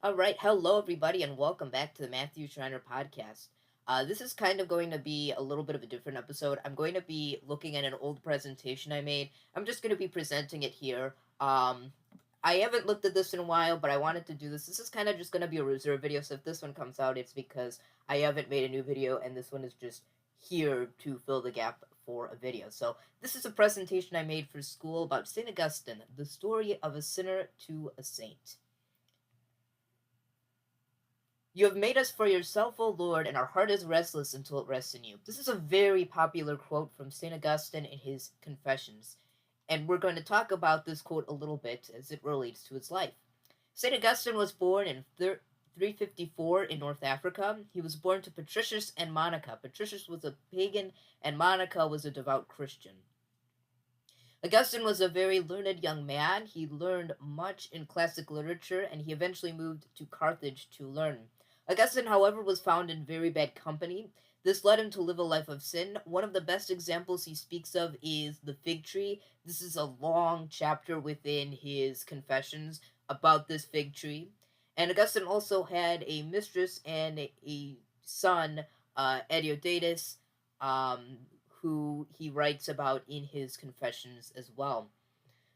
All right, hello everybody, and welcome back to the Matthew Schreiner podcast. This is kind of going to be a little bit of a different episode. I'm going to be looking at an old presentation I made. I'm just going to be presenting it here. I haven't looked at this in a while, but I wanted to do this. This is kind of just going to be a reserve video, so if this one comes out, it's because I haven't made a new video, and this one is just here to fill the gap for a video. So this is a presentation I made for school about St. Augustine, the story of a sinner to a saint. You have made us for yourself, O Lord, and our heart is restless until it rests in you. This is a very popular quote from St. Augustine in his Confessions, and we're going to talk about this quote a little bit as it relates to his life. St. Augustine was born in 354 in North Africa. He was born to Patricius and Monica. Patricius was a pagan, and Monica was a devout Christian. Augustine was a very learned young man. He learned much in classic literature, and he eventually moved to Carthage to learn. Augustine, however, was found in very bad company. This led him to live a life of sin. One of the best examples he speaks of is the fig tree. This is a long chapter within his Confessions about this fig tree. And Augustine also had a mistress and a son, Adeodatus, who he writes about in his Confessions as well.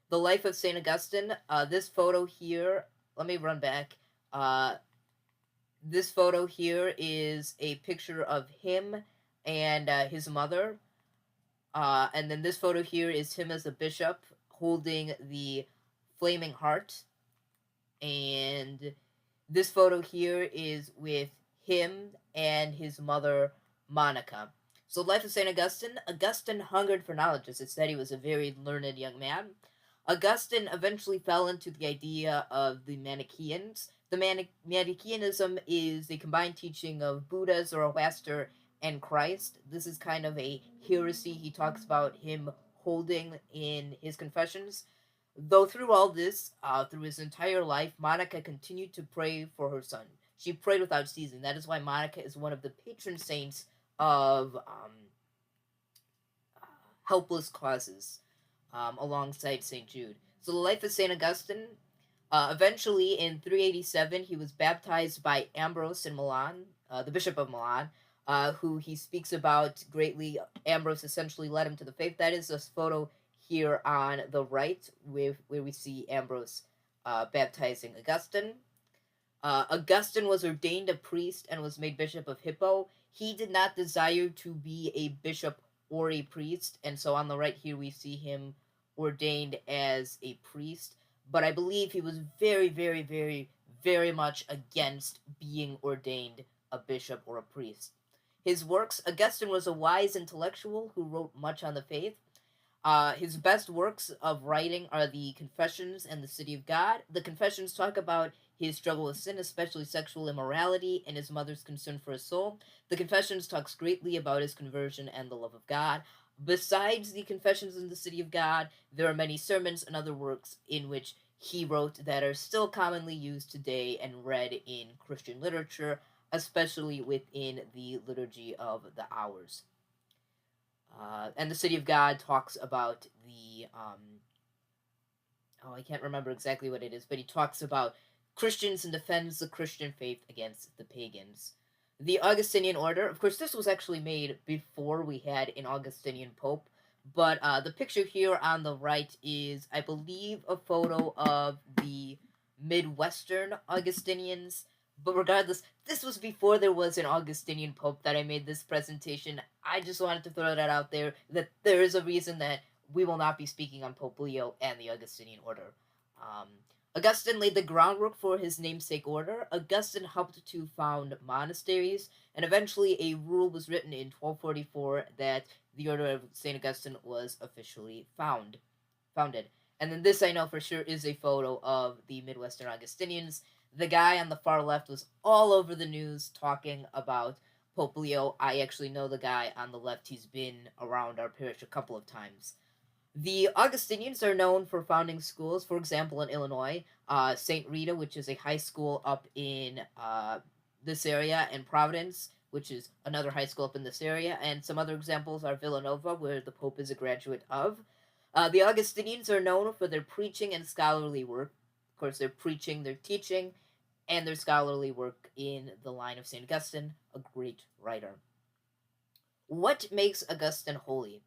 The life of St. Augustine, this photo here, let me run back. This photo here is a picture of him and his mother. And then this photo here is him as a bishop holding the flaming heart. And this photo here is with him and his mother, Monica. So, life of St. Augustine. Augustine hungered for knowledge. As it said, he was a very learned young man. Augustine eventually fell into the idea of the Manichaeans. The Manichaeanism is the combined teaching of Buddha, Zoroaster, and Christ. This is kind of a heresy he talks about him holding in his Confessions. Though through all this, through his entire life, Monica continued to pray for her son. She prayed without ceasing. That is why Monica is one of the patron saints of helpless causes, alongside St. Jude. So the life of St. Augustine, eventually in 387, he was baptized by Ambrose in Milan, the Bishop of Milan, who he speaks about greatly. Ambrose essentially led him to the faith. That is this photo here on the right, where we see Ambrose baptizing Augustine. Augustine was ordained a priest and was made Bishop of Hippo. He did not desire to be a bishop or a priest, and so on the right here we see him ordained as a priest. But I believe he was very, very, very, very much against being ordained a bishop or a priest. His works, Augustine was a wise intellectual who wrote much on the faith. His best works of writing are the Confessions and the City of God. The Confessions talk about his struggle with sin, especially sexual immorality, and his mother's concern for his soul. The Confessions talks greatly about his conversion and the love of God. Besides the Confessions and the City of God, there are many sermons and other works in which he wrote that are still commonly used today and read in Christian literature, especially within the Liturgy of the Hours. And the City of God talks about the I can't remember exactly what it is, but he talks about Christians and defends the Christian faith against the pagans. The Augustinian order, of course, this was actually made before we had an Augustinian pope, but the picture here on the right is, I believe, a photo of the Midwestern Augustinians. But regardless, this was before there was an Augustinian pope that I made this presentation. I just wanted to throw that out there, that there is a reason that we will not be speaking on Pope Leo and the Augustinian order. Augustine laid the groundwork for his namesake order. Augustine helped to found monasteries, and eventually a rule was written in 1244 that the order of St. Augustine was officially founded. And then this, I know for sure, is a photo of the Midwestern Augustinians. The guy on the far left was all over the news talking about Pope Leo. I actually know the guy on the left. He's been around our parish a couple of times. The Augustinians are known for founding schools, for example, in Illinois, St. Rita, which is a high school up in this area, and Providence, which is another high school up in this area, and some other examples are Villanova, where the Pope is a graduate of. The Augustinians are known for their preaching and scholarly work. Of course, their preaching, their teaching, and their scholarly work in the line of St. Augustine, a great writer. What makes Augustine holy?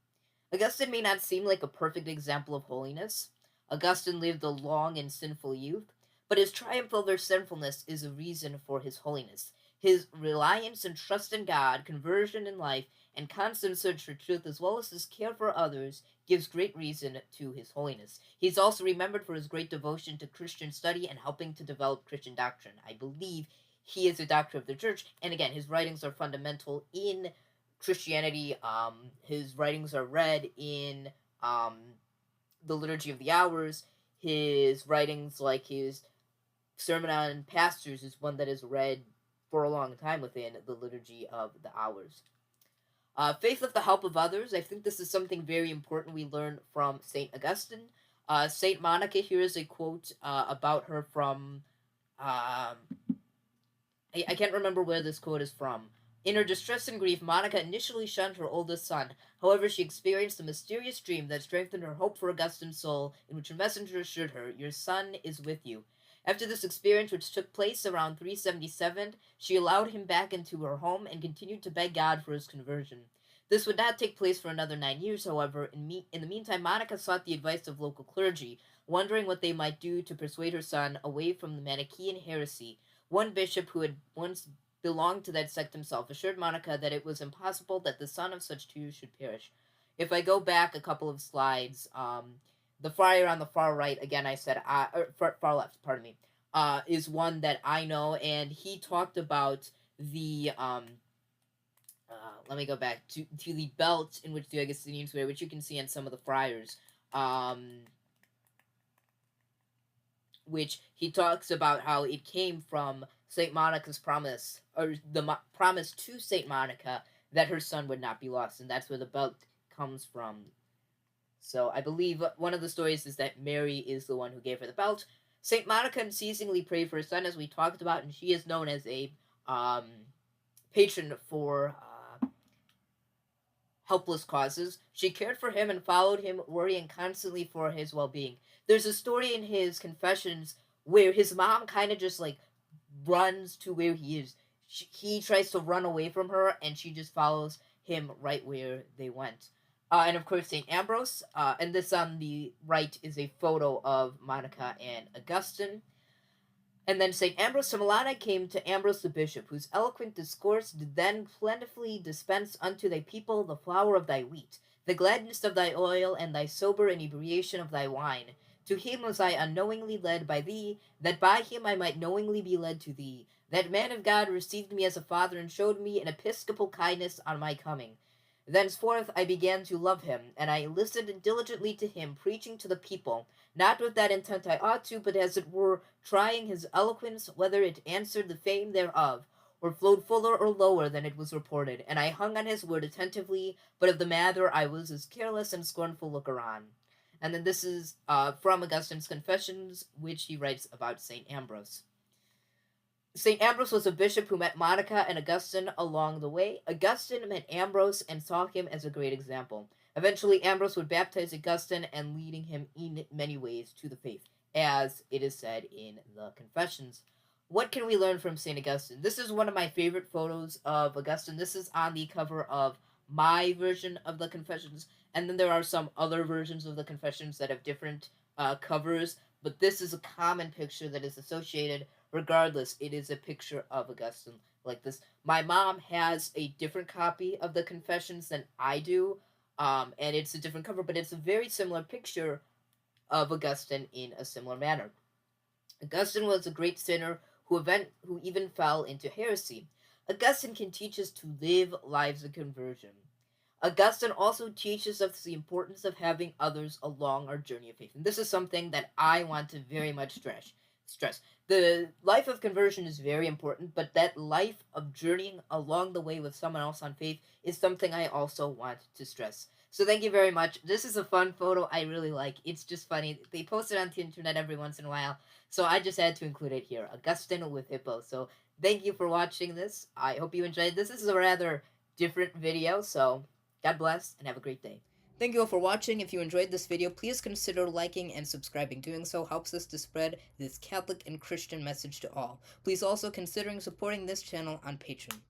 Augustine may not seem like a perfect example of holiness. Augustine lived a long and sinful youth, but his triumph over sinfulness is a reason for his holiness. His reliance and trust in God, conversion in life, and constant search for truth, as well as his care for others, gives great reason to his holiness. He is also remembered for his great devotion to Christian study and helping to develop Christian doctrine. I believe he is a doctor of the church, and again, his writings are fundamental in Christianity. His writings are read in um, the Liturgy of the Hours. His writings, like his Sermon on Pastors, is one that is read for a long time within the Liturgy of the Hours. Faith with the help of others. I think this is something very important we learn from St. Augustine. St. Monica, here is a quote about her from um, I can't remember where this quote is from. In her distress and grief, Monica initially shunned her oldest son. However, she experienced a mysterious dream that strengthened her hope for Augustine's soul, in which a messenger assured her, "Your son is with you." After this experience, which took place around 377, she allowed him back into her home and continued to beg God for his conversion. This would not take place for another 9 years, however. In the meantime, Monica sought the advice of local clergy, wondering what they might do to persuade her son away from the Manichaean heresy. One bishop who had once belonged to that sect himself assured Monica that it was impossible that the son of such two should perish. If I go back a couple of slides, the friar on the far right, again, I said, far left, pardon me, is one that I know, and he talked about the, let me go back to the belt in which the Augustinians wear, which you can see on some of the friars. Which he talks about how it came from Saint Monica's promise, or the promise to Saint Monica that her son would not be lost, and that's where the belt comes from. So I believe one of the stories is that Mary is the one who gave her the belt. Saint Monica unceasingly prayed for her son, as we talked about, and she is known as a patron for helpless causes. She cared for him and followed him, worrying constantly for his well being. There's a story in his confessions where his mom kind of just like runs to where he is. He tries to run away from her, and she just follows him right where they went. And of course, St. Ambrose. And this on the right is a photo of Monica and Augustine. And then St. Ambrose of Milan came to Ambrose the bishop, whose eloquent discourse did then plentifully dispense unto thy people the flour of thy wheat, the gladness of thy oil, and thy sober inebriation of thy wine. To him was I unknowingly led by thee, that by him I might knowingly be led to thee. That man of God received me as a father, and showed me an episcopal kindness on my coming. Thenceforth I began to love him, and I listened diligently to him, preaching to the people, not with that intent I ought to, but as it were trying his eloquence, whether it answered the fame thereof, or flowed fuller or lower than it was reported. And I hung on his word attentively, but of the matter I was as careless and scornful looker on. And then this is from Augustine's Confessions, which he writes about St. Ambrose. St. Ambrose was a bishop who met Monica and Augustine along the way. Augustine met Ambrose and saw him as a great example. Eventually, Ambrose would baptize Augustine and leading him in many ways to the faith, as it is said in the Confessions. What can we learn from St. Augustine? This is one of my favorite photos of Augustine. This is on the cover of my version of the Confessions, and then there are some other versions of the Confessions that have different covers, but this is a common picture that is associated. Regardless, it is a picture of Augustine like this. My mom has a different copy of the Confessions than I do, and it's a different cover, but it's a very similar picture of Augustine in a similar manner. Augustine was a great sinner who even fell into heresy. Augustine can teach us to live lives of conversion. Augustine also teaches us the importance of having others along our journey of faith. And this is something that I want to very much stress. The life of conversion is very important, but that life of journeying along the way with someone else on faith is something I also want to stress. So thank you very much. This is a fun photo I really like. It's just funny. They post it on the internet every once in a while, so I just had to include it here. Augustine with hippo. So thank you for watching this. I hope you enjoyed this. This is a rather different video, so God bless and have a great day. Thank you all for watching. If you enjoyed this video, please consider liking and subscribing. Doing so helps us to spread this Catholic and Christian message to all. Please also consider supporting this channel on Patreon.